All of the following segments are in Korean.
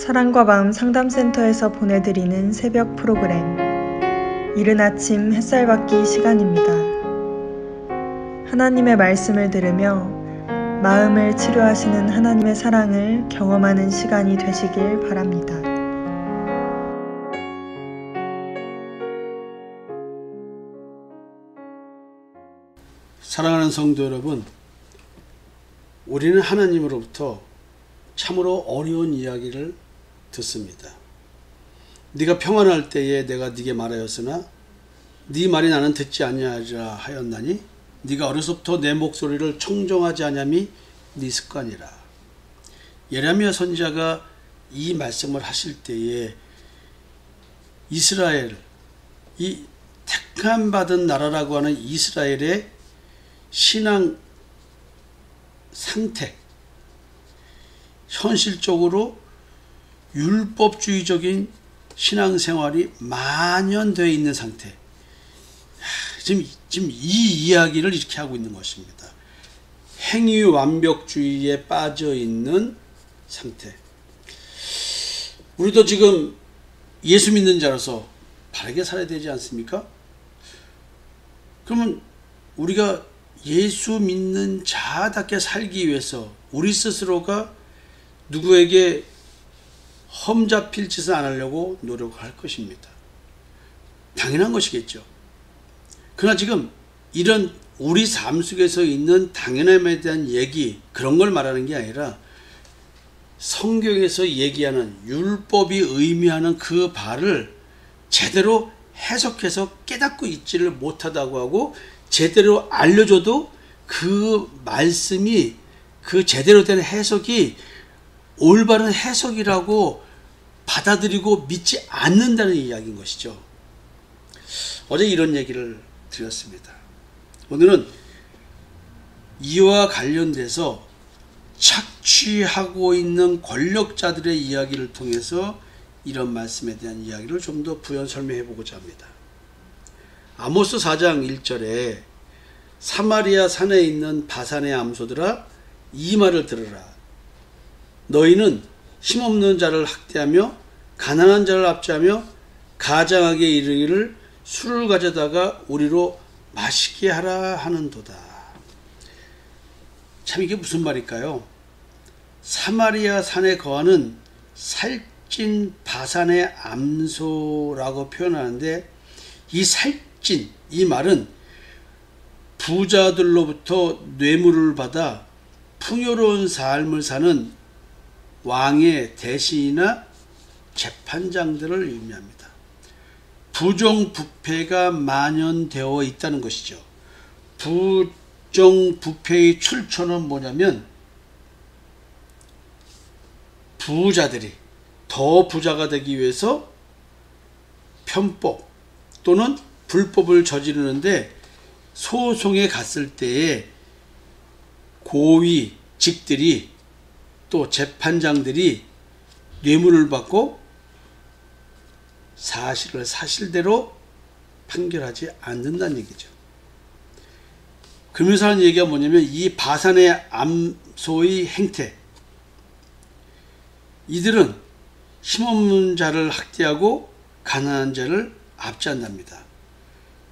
사랑과 마음 상담센터에서 보내드리는 새벽 프로그램 이른 아침 햇살 받기 시간입니다. 하나님의 말씀을 들으며 마음을 치료하시는 하나님의 사랑을 경험하는 시간이 되시길 바랍니다. 사랑하는 성도 여러분, 우리는 하나님으로부터 참으로 어려운 이야기를 듣습니다. 네가 평안할 때에 내가 네게 말하였으나 네 말이 나는 듣지 아니하리라 하였나니 네가 어려서부터 내 목소리를 청종하지 아니함이 네 습관이라. 예레미야 선지자가 이 말씀을 하실 때에 이스라엘, 이 택함 받은 나라라고 하는 이스라엘의 신앙 상태, 현실적으로 율법주의적인 신앙생활이 만연되어 있는 상태. 지금 이 이야기를 이렇게 하고 있는 것입니다. 행위 완벽주의에 빠져 있는 상태. 우리도 지금 예수 믿는 자로서 바르게 살아야 되지 않습니까? 그러면 우리가 예수 믿는 자답게 살기 위해서 우리 스스로가 누구에게 험잡힐 짓을 안 하려고 노력할 것입니다. 당연한 것이겠죠. 그러나 지금 이런 우리 삶 속에서 있는 당연함에 대한 얘기, 그런 걸 말하는 게 아니라 성경에서 얘기하는 율법이 의미하는 그 바를 제대로 해석해서 깨닫고 있지를 못하다고 하고, 제대로 알려줘도 그 말씀이, 그 제대로 된 해석이 올바른 해석이라고 받아들이고 믿지 않는다는 이야기인 것이죠. 어제 이런 얘기를 드렸습니다. 오늘은 이와 관련돼서 착취하고 있는 권력자들의 이야기를 통해서 이런 말씀에 대한 이야기를 좀 더 부연 설명해 보고자 합니다. 아모스 4장 1절에 사마리아 산에 있는 바산의 암소들아 이 말을 들으라. 너희는 힘없는 자를 학대하며 가난한 자를 압제하며 가장하게 이르기를 술을 가져다가 우리로 마시게 하라 하는도다. 참 이게 무슨 말일까요? 사마리아 산에 거하는 살찐 바산의 암소라고 표현하는데, 이 살찐, 이 말은 부자들로부터 뇌물을 받아 풍요로운 삶을 사는 왕의 대신이나 재판장들을 의미합니다. 부정부패가 만연되어 있다는 것이죠. 부정부패의 출처는 뭐냐면, 부자들이 더 부자가 되기 위해서 편법 또는 불법을 저지르는데, 소송에 갔을 때에 고위직들이 또 재판장들이 뇌물을 받고 사실을 사실대로 판결하지 않는다는 얘기죠. 그러면서 하는 얘기가 뭐냐면, 이 바산의 암소의 행태, 이들은 힘없는 자를 학대하고 가난한 자를 압제한답니다.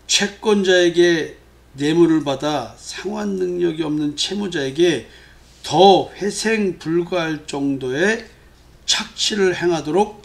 채권자에게 뇌물을 받아 상환 능력이 없는 채무자에게 더 회생 불가할 정도의 착취를 행하도록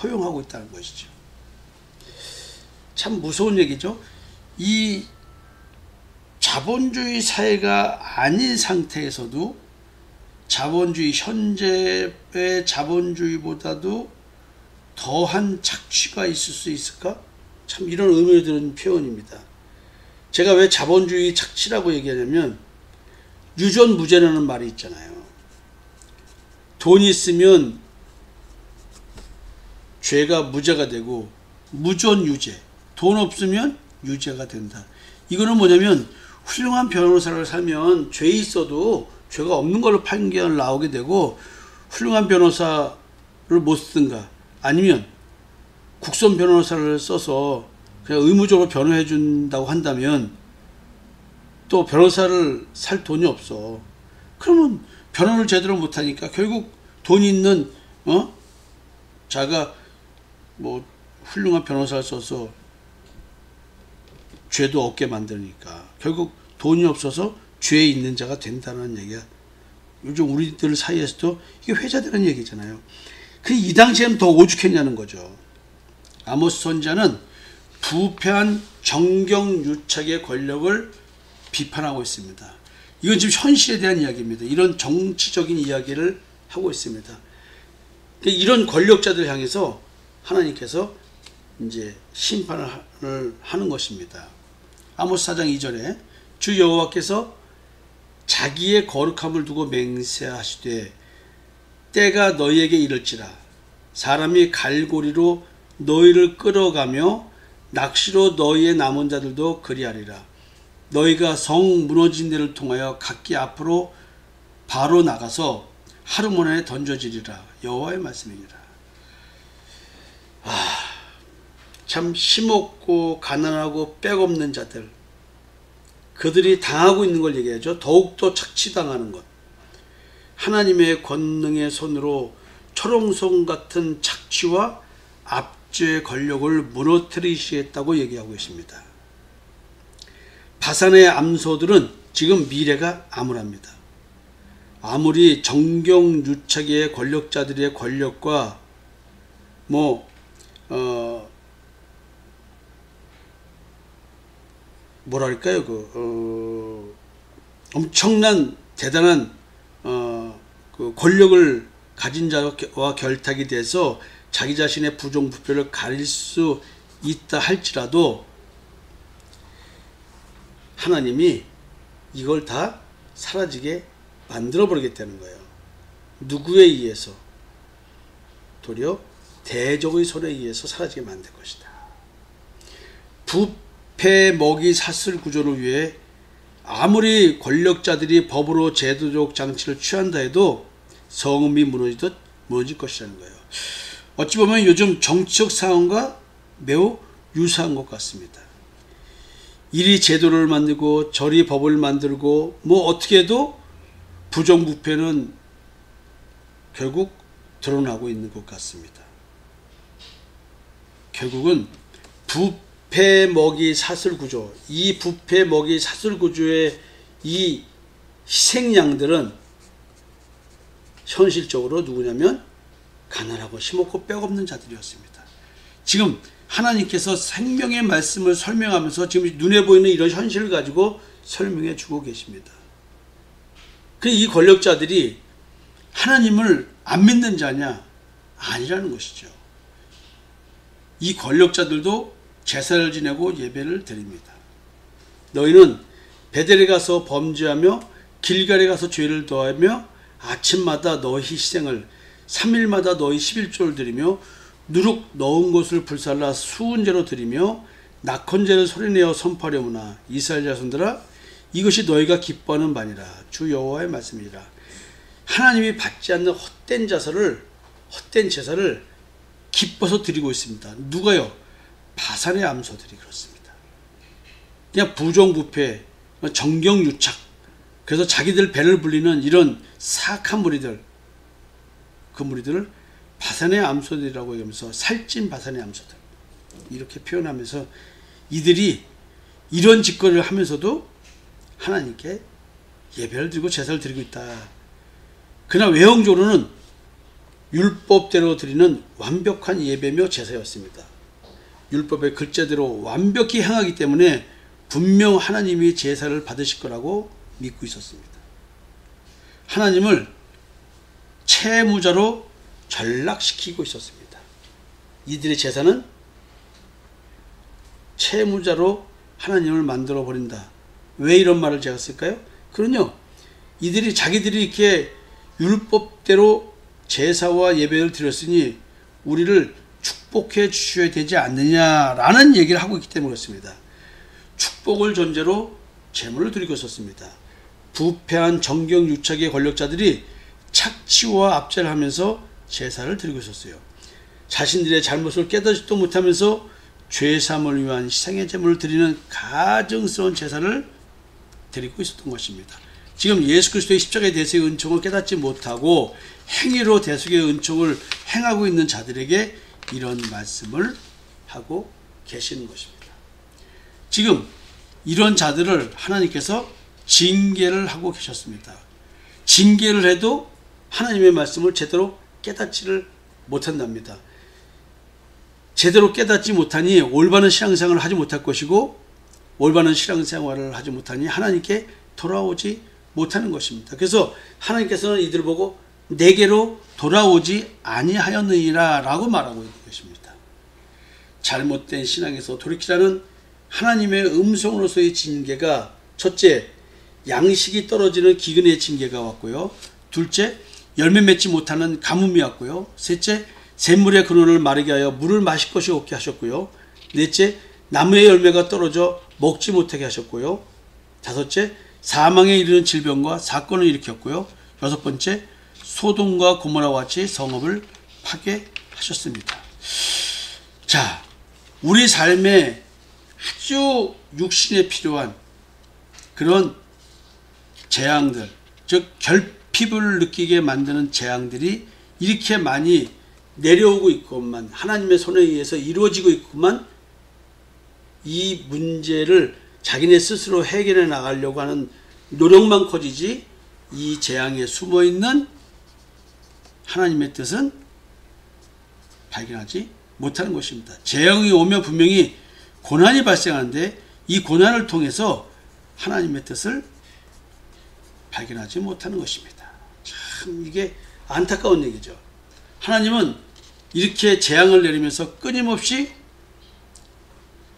허용하고 있다는 것이죠. 참 무서운 얘기죠. 이 자본주의 사회가 아닌 상태에서도 자본주의, 현재의 자본주의보다도 더한 착취가 있을 수 있을까? 참 이런 의미를 드는 표현입니다. 제가 왜 자본주의 착취라고 얘기하냐면, 유전무죄라는 말이 있잖아요. 돈 있으면 죄가 무죄가 되고, 무전유죄, 돈 없으면 유죄가 된다. 이거는 뭐냐면, 훌륭한 변호사를 살면 죄 있어도 죄가 없는 걸로 판결 나오게 되고, 훌륭한 변호사를 못 쓰든가 아니면 국선 변호사를 써서 그냥 의무적으로 변호해 준다고 한다면 또 변호사를 살 돈이 없어. 그러면 변호를 제대로 못하니까 결국 돈 있는 자가 뭐 훌륭한 변호사를 써서 죄도 없게 만드니까 결국 돈이 없어서 죄에 있는 자가 된다는 얘기야. 요즘 우리들 사이에서도 이게 회자되는 얘기잖아요. 이 당시에는 더 오죽했냐는 거죠. 아모스 선지자는 부패한 정경유착의 권력을 비판하고 있습니다. 이건 지금 현실에 대한 이야기입니다. 이런 정치적인 이야기를 하고 있습니다. 이런 권력자들 향해서 하나님께서 이제 심판을 하는 것입니다. 아모스 4장 2절에 주 여호와께서 자기의 거룩함을 두고 맹세하시되 때가 너희에게 이를지라 사람이 갈고리로 너희를 끌어가며 낚시로 너희의 남은 자들도 그리하리라. 너희가 성 무너진 데를 통하여 각기 앞으로 바로 나가서 하루몬에 던져지리라. 여호와의 말씀이니라. 참 힘없고 가난하고 빽없는 자들, 그들이 당하고 있는 걸 얘기하죠. 더욱더 착취당하는 것. 하나님의 권능의 손으로 초롱성 같은 착취와 압제의 권력을 무너뜨리시겠다고 얘기하고 있습니다. 바산의 암소들은 지금 미래가 암울합니다. 아무리 정경유착의 권력자들의 권력과 엄청난 대단한 그 권력을 가진 자와 결탁이 돼서 자기 자신의 부정부패를 가릴 수 있다 할지라도 하나님이 이걸 다 사라지게 만들어 버리겠다는 거예요. 누구에 의해서? 도리어 대적의 손에 의해서 사라지게 만들 것이다. 부패 먹이 사슬 구조를 위해 아무리 권력자들이 법으로 제도적 장치를 취한다 해도 성읍이 무너질 것이라는 거예요. 어찌 보면 요즘 정치적 상황과 매우 유사한 것 같습니다. 이리 제도를 만들고 저리 법을 만들고 어떻게 해도 부정부패는 결국 드러나고 있는 것 같습니다. 결국은 부패 먹이 사슬 구조, 이 부패 먹이 사슬 구조의 이 희생양들은 현실적으로 누구냐면 가난하고 힘없고 빽없는 자들이었습니다. 지금 하나님께서 생명의 말씀을 설명하면서 지금 눈에 보이는 이런 현실을 가지고 설명해 주고 계십니다. 이 권력자들이 하나님을 안 믿는 자냐? 아니라는 것이죠. 이 권력자들도 제사를 지내고 예배를 드립니다. 너희는 베델에 가서 범죄하며 길갈에 가서 죄를 더하며 아침마다 너희 희생을 3일마다 너희 11조를 드리며 누룩 넣은 것을 불살라 수은제로 드리며 낙헌제를 소리내어 선포하려무나 이스라엘 자손들아 이것이 너희가 기뻐하는 바니라. 주 여호와의 말씀이라. 하나님이 받지 않는 헛된 제사를 기뻐서 드리고 있습니다. 누가요? 바산의 암소들이 그렇습니다. 그냥 부정부패, 정경유착, 그래서 자기들 배를 불리는 이런 사악한 무리들, 그 무리들을 바산의 암소들이라고 얘기하면서 살찐 바산의 암소들 이렇게 표현하면서 이들이 이런 짓거리를 하면서도 하나님께 예배를 드리고 제사를 드리고 있다. 그러나 외형적으로는 율법대로 드리는 완벽한 예배며 제사였습니다. 율법의 글자대로 완벽히 행하기 때문에 분명 하나님이 제사를 받으실 거라고 믿고 있었습니다. 하나님을 채무자로 전락시키고 있었습니다. 이들의 제사는 채무자로 하나님을 만들어 버린다. 왜 이런 말을 제가 쓸까요? 그럼요, 이들이 자기들이 이렇게 율법대로 제사와 예배를 드렸으니 우리를 축복해 주셔야 되지 않느냐라는 얘기를 하고 있기 때문에 그렇습니다. 축복을 전제로 제물을 드리고 있었습니다. 부패한 정경유착의 권력자들이 착취와 압제를 하면서 제사를 드리고 있었어요. 자신들의 잘못을 깨닫지도 못하면서 죄사함을 위한 희생의 제물을 드리는 가증스러운 제사를 드리고 있었던 것입니다. 지금 예수 그리스도의 십자가의 대속의 은총을 깨닫지 못하고 행위로 대속의 은총을 행하고 있는 자들에게 이런 말씀을 하고 계시는 것입니다. 지금 이런 자들을 하나님께서 징계를 하고 계셨습니다. 징계를 해도 하나님의 말씀을 제대로 깨닫지를 못한답니다. 제대로 깨닫지 못하니 올바른 신앙생활을 하지 못할 것이고 올바른 신앙생활을 하지 못하니 하나님께 돌아오지 못하는 것입니다. 그래서 하나님께서는 이들을 보고 내게로 돌아오지 아니하였느니라 라고 말하고 있는 것입니다. 잘못된 신앙에서 돌이키라는 하나님의 음성으로서의 징계가 첫째, 양식이 떨어지는 기근의 징계가 왔고요. 둘째, 열매 맺지 못하는 가뭄이 왔고요. 셋째, 샘물의 근원을 마르게 하여 물을 마실 것이 없게 하셨고요. 넷째, 나무의 열매가 떨어져 먹지 못하게 하셨고요. 다섯째, 사망에 이르는 질병과 사건을 일으켰고요. 여섯 번째, 소돔과 고모라와 같이 성읍을 파괴하셨습니다. 자, 우리 삶에 아주 육신에 필요한 그런 재앙들, 즉 결핍을 느끼게 만드는 재앙들이 이렇게 많이 내려오고 있구만, 하나님의 손에 의해서 이루어지고 있구만, 이 문제를 자기네 스스로 해결해 나가려고 하는 노력만 커지지 이 재앙에 숨어있는 하나님의 뜻은 발견하지 못하는 것입니다. 재앙이 오면 분명히 고난이 발생하는데 이 고난을 통해서 하나님의 뜻을 발견하지 못하는 것입니다. 참 이게 안타까운 얘기죠. 하나님은 이렇게 재앙을 내리면서 끊임없이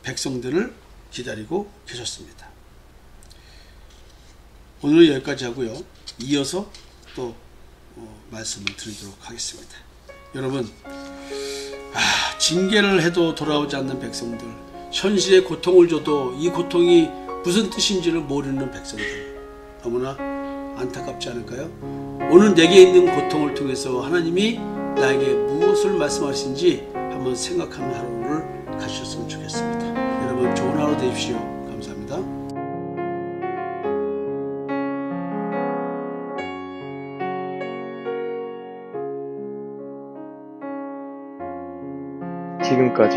백성들을 기다리고 계셨습니다. 오늘은 여기까지 하고요. 이어서 또 말씀을 드리도록 하겠습니다. 여러분, 징계를 해도 돌아오지 않는 백성들, 현실에 고통을 줘도 이 고통이 무슨 뜻인지를 모르는 백성들, 너무나 안타깝지 않을까요? 오늘 내게 있는 고통을 통해서 하나님이 나에게 무엇을 말씀하시는지 한번 생각하는 하루를 가지셨으면 좋겠습니다. 여러분, 좋은 하루 되십시오. 감사합니다. 지금까지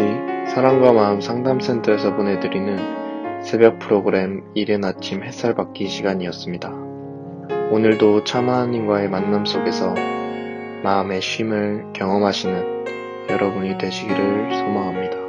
사랑과 마음 상담센터에서 보내드리는 새벽 프로그램 이른 아침 햇살받기 시간이었습니다. 오늘도 참 하나님과의 만남 속에서 마음의 쉼을 경험하시는 여러분이 되시기를 소망합니다.